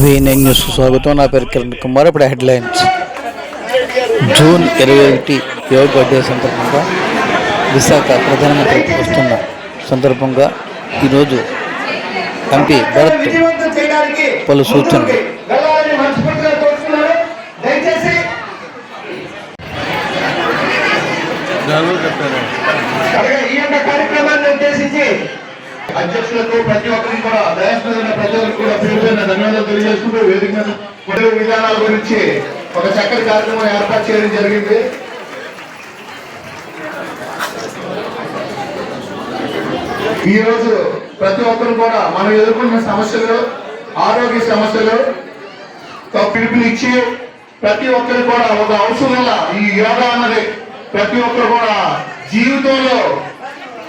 V9 news స్వాగతం. నా పేరు కిరణ్ కుమార్. ఇప్పుడు హెడ్లైన్స్. జూన్ 21 యోగా డే సందర్భంగా విశాఖ ప్రధానమంత్రి వస్తున్న సందర్భంగా ఈరోజు ఎంపీ భరత్ పలు సూచనలు. కార్యక్రమాన్ని ఉద్దేశించి అధ్యక్షులకు ప్రతి ఒక్కరికి కూడా దయాస్పదమైన ప్రజలకు కూడా పేరు పేరున ధన్యవాదాలు తెలియజేసుకుంటూ వేదిక మీద విధానాల గురించి ఒక చక్కటి కార్యక్రమం ఏర్పాటు చేయడం జరిగింది. ఈ రోజు ప్రతి ఒక్కరు కూడా మనం ఎదుర్కొన్న సమస్యలు, ఆరోగ్య సమస్యలు పిలుపులు ఇచ్చి ప్రతి ఒక్కరు కూడా ఒక అవసరం ఈ యోగా అన్నది ప్రతి ఒక్కరు కూడా జీవితంలో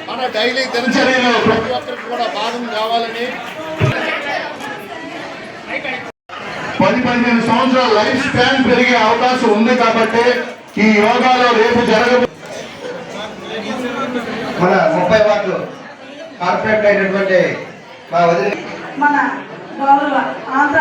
మన డైలీ దినచర్యలో ప్రతి ఒక్కరికి కూడా భాగం కావాలని 10-15 సంవత్సరాల లైఫ్ స్పాన్ పెరిగే అవకాశం ఉంది. కాబట్టి ఈ యోగాలో రేపు మన 30 వార్డులు కార్పొరేట్ అయినటువంటి మన గౌరవ ఆంధ్ర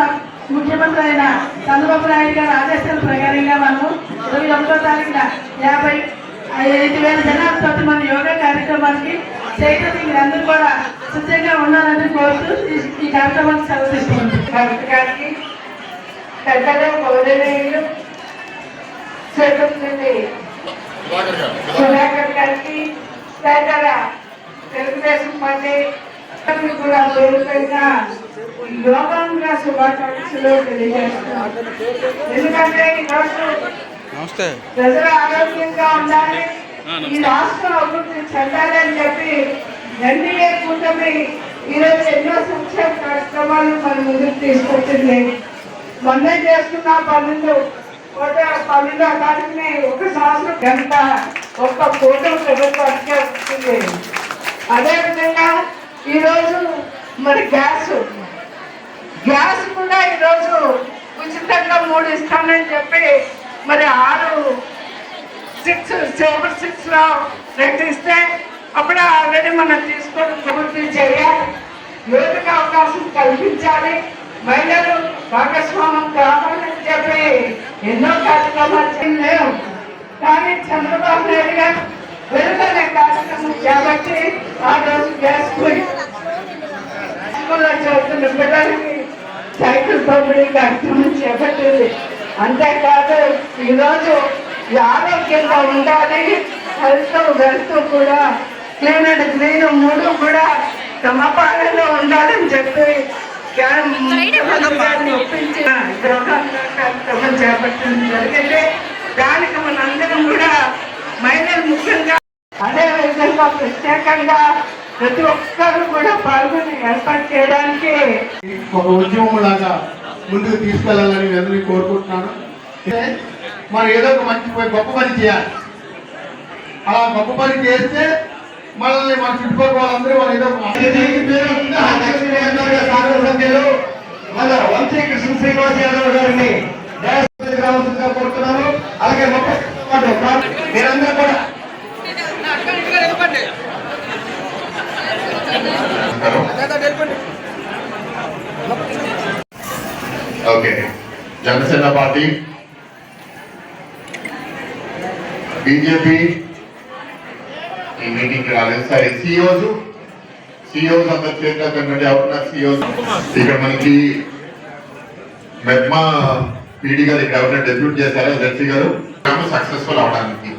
ముఖ్యమంత్రి అయిన చంద్రబాబు నాయుడు గారి ఆదేశాల ప్రకారంగా మనము 21వ తారీఖున 55,000 జనాలతో మన యోగా కార్యక్రమానికి చేయడానికి మీరందరూ కూడా సిద్ధంగా ఉండాలని కోరుతూ ఈ కార్యక్రమాన్ని సెలవుస్తున్నాం. గారికి పెద్దలు గౌరవనీయులు సుధాకర్ గారికి తదితర తెలుగుదేశం పార్టీ కూడా పేరుపైన యోగాంగా శుభాకాంక్షలు తెలియజేస్తున్నాం. ఎందుకంటే ఈరోజు ప్రజలు ఆరోగ్యంగా ఉండాలి, ఈ రాష్ట్రం అభివృద్ధి చెందాలి అని చెప్పి ఎన్డీఏ కూటమి ఈరోజు ఎన్నో సంక్షేమ కార్యక్రమాలు మన ముందుకు తీసుకొచ్చింది. మొన్న చేసుకున్న 12 తారీఖుని ఒక సంవత్సరం గంట ఒక్క కూటమి ప్రభుత్వానికే వస్తుంది. అదేవిధంగా ఈరోజు మరి గ్యాస్ కూడా ఈరోజు ఉచితంగా 3 ఇస్తానని చెప్పి మరి 6 ప్రకటిస్తే అప్పుడే ఆల్రెడీ మనం తీసుకోవడం పూర్తి చేయాలి. యువతకు అవకాశం కల్పించాలి, మహిళలు భాగస్వామ్యం కావాలని చెప్పి ఎన్నో కార్యక్రమాలు చేయలేము. కానీ చంద్రబాబు నాయుడు గారు వెలుగనే కార్యక్రమం కాబట్టి ఆ రోజు గ్యాస్ పోయి స్కూల్లో చదువుతున్న పిల్లలకి సైకిల్ పంపిణీ కార్యక్రమం చేపట్టింది. అంతేకాదు ఈరోజు ఆరోగ్యంగా ఉండాలి, వెళ్తూ కూడా క్లీన్ అండ్ గ్రీన్ 3 కూడా సమపాలనలో ఉండాలని చెప్పి ఒప్పించి కార్యక్రమం చేపట్టడం జరిగింది. దానికి మనందరం కూడా మహిళలు ముఖ్యంగా అదే విధంగా ప్రత్యేకంగా ప్రతి ఒక్కరు కూడా పాల్గొని ఏర్పాటు చేయడానికి ఒక ఉద్యమం లాగా ముందుకు తీసుకెళ్లాలని అందరినీ కోరుకుంటున్నాను. మనం ఏదో ఒక మంచి గొప్ప పని చేయాలి. అలా గొప్ప పని చేస్తే మనల్ని మన చుట్టుపక్కల వాళ్ళందరూ మన ఏదో వంశీ కృష్ణ శ్రీనివాస్ యాదవ్ గారిని కోరుతున్నాను. అలాగే మీరందరూ కూడా ఓకే. జనసేన పార్టీ, బీజేపీ ఈ మీటింగ్ రాలేదు. సరే, సిఇఓస్ అందరి చేతిలో కన్నట్టు అవుతున్న సిఇఓస్ ఇక్కడ మనకి మెప్మా పీడీ గారు ఇక్కడ ఎవరైనా డెప్యూట్ చేశారో జడ్సీ గారు సక్సెస్ఫుల్ అవడానికి.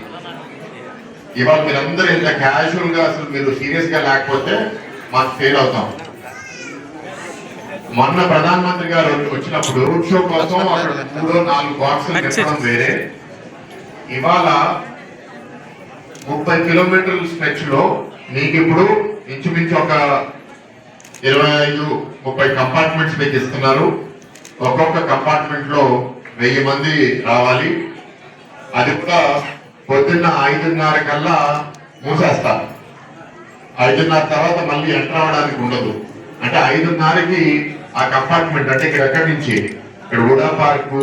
ఇవాళ మీరందరూ ఇంత క్యాజువల్ గా అసలు మీరు సీరియస్ గా లేకపోతే మాకు ఫెయిల్ అవుతాం. మొన్న ప్రధానమంత్రి గారు వచ్చినప్పుడు రోడ్ షో కోసం అక్కడ 3-4 బాక్సులు పెట్టడం వేరే. ఇవాళ 30 కిలోమీటర్ల స్ట్రెచ్ లో మీకు ఇప్పుడు ఇంచుమించు ఒక 25-30 కంపార్ట్మెంట్స్ మీకు ఇస్తున్నారు. ఒక్కొక్క కంపార్ట్మెంట్ లో 1000 మంది రావాలి. అది కూడా పొద్దున్న 5:30 కల్లా మూసేస్తారు. 5:30 తర్వాత మళ్ళీ ఎంటర్ అవ్వడానికి ఉండదు. అంటే 5:30కి ఆ కంపార్ట్మెంట్ అంటే ఇక్కడ ఎక్కడి నుంచి ఇక్కడ VUDA park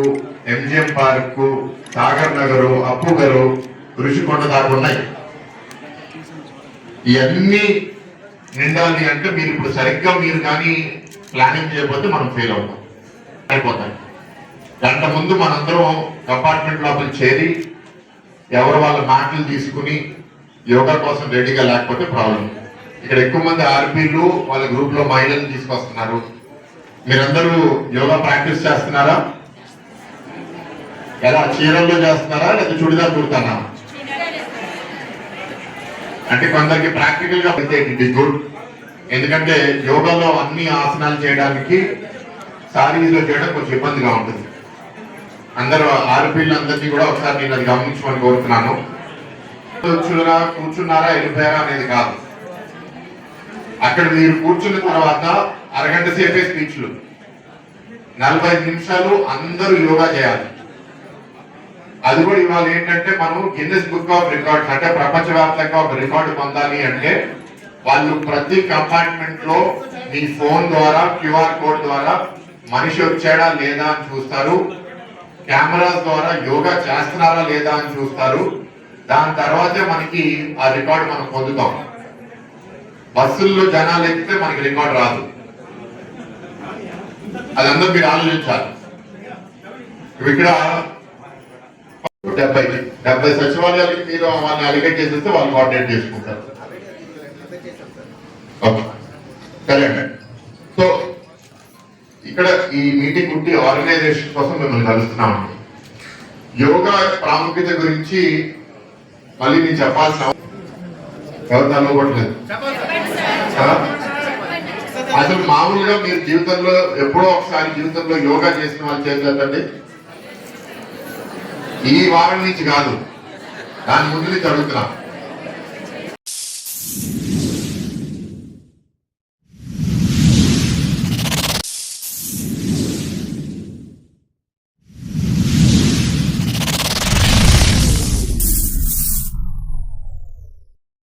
MGM park, Sagar Nagar, అప్పు గారు, ఋషికొండ దాకా ఉన్నాయి. ఇవన్నీ నిండాలి అంటే మీరు ఇప్పుడు సరిగ్గా మీరు కానీ ప్లానింగ్ చేయకపోతే మనం ఫెయిల్ అవుతాం, అయిపోతాం. గంట ముందు మనందరం కంపార్ట్మెంట్ లోపల చేరి ఎవరు వాళ్ళ మాటలు తీసుకుని యోగా కోసం రెడీగా లేకపోతే ప్రాబ్లం. ఇక్కడ ఎక్కువ మంది ఆర్పీలు వాళ్ళ గ్రూప్ లో మహిళలు తీసుకొస్తున్నారు. మీరందరూ యోగా ప్రాక్టీస్ చేస్తున్నారా? ఎలా, చీరల్లో చేస్తున్నారా లేదా చుడిదార్ కుడతానా? అంటే కొందరికి ప్రాక్టికల్ గా ఇట్ ఇస్ గుడ్. ఎందుకంటే యోగాలో అన్ని ఆసనాలు చేయడానికి సారీలో చేయడం కొంచెం ఇబ్బందిగా ఉంటుంది. అందరూ ఆడపిల్లలందరినీ కూడా ఒకసారి నేను అది గమనించమని కోరుతున్నాను. కూర్చున్నారా వెళ్ళిపోయారా అనేది కాదు. అక్కడ మీరు కూర్చున్న తర్వాత అరగంట సేపే స్పీచ్లు, 45 నిమిషాలు అందరూ యోగా చేయాలి. అది కూడా ఇవాళ ఏంటంటే మనం గిన్నెస్ బుక్ ఆఫ్ రికార్డ్స్ అంటే ప్రపంచవ్యాప్తంగా ఒక రికార్డు పొందాలి అంటే వాళ్ళు ప్రతి కంపార్ట్మెంట్ లో మీ ఫోన్ ద్వారా క్యూఆర్ కోడ్ ద్వారా మనిషి వచ్చాడా లేదా అని చూస్తారు. కెమెరాస్ ద్వారా యోగా చేస్తున్నారా లేదా అని చూస్తారు. దాని తర్వాతే మనకి ఆ రికార్డు మనం పొందుతాం. బస్సుల్లో జనాలు ఎక్కితే మనకి రికార్డు రాదు. అదందరూ మీరు ఆలోచించాలి. ఇక్కడ 70 సచివాలయాలకి మీరు వాళ్ళని అలిగేట్ చేసేస్తే వాళ్ళు కోఆర్డినేట్ చేసుకుంటారు. సరే అండి. సో ఇక్కడ ఈ మీటింగ్ ఉంటే ఆర్గనైజేషన్ కోసం మిమ్మల్ని కలుస్తున్నామండి. యోగా ప్రాముఖ్యత గురించి మళ్ళీ నేను చెప్పాల్సిన ఎవరు అనుకోవట్లేదు. అసలు మామూలుగా మీరు జీవితంలో ఎప్పుడో ఒకసారి జీవితంలో యోగా చేసిన వాళ్ళు చేద్దండి. ఈ వారం నుంచి కాదు, దాని ముందు నుంచి అడుగుతున్నాం.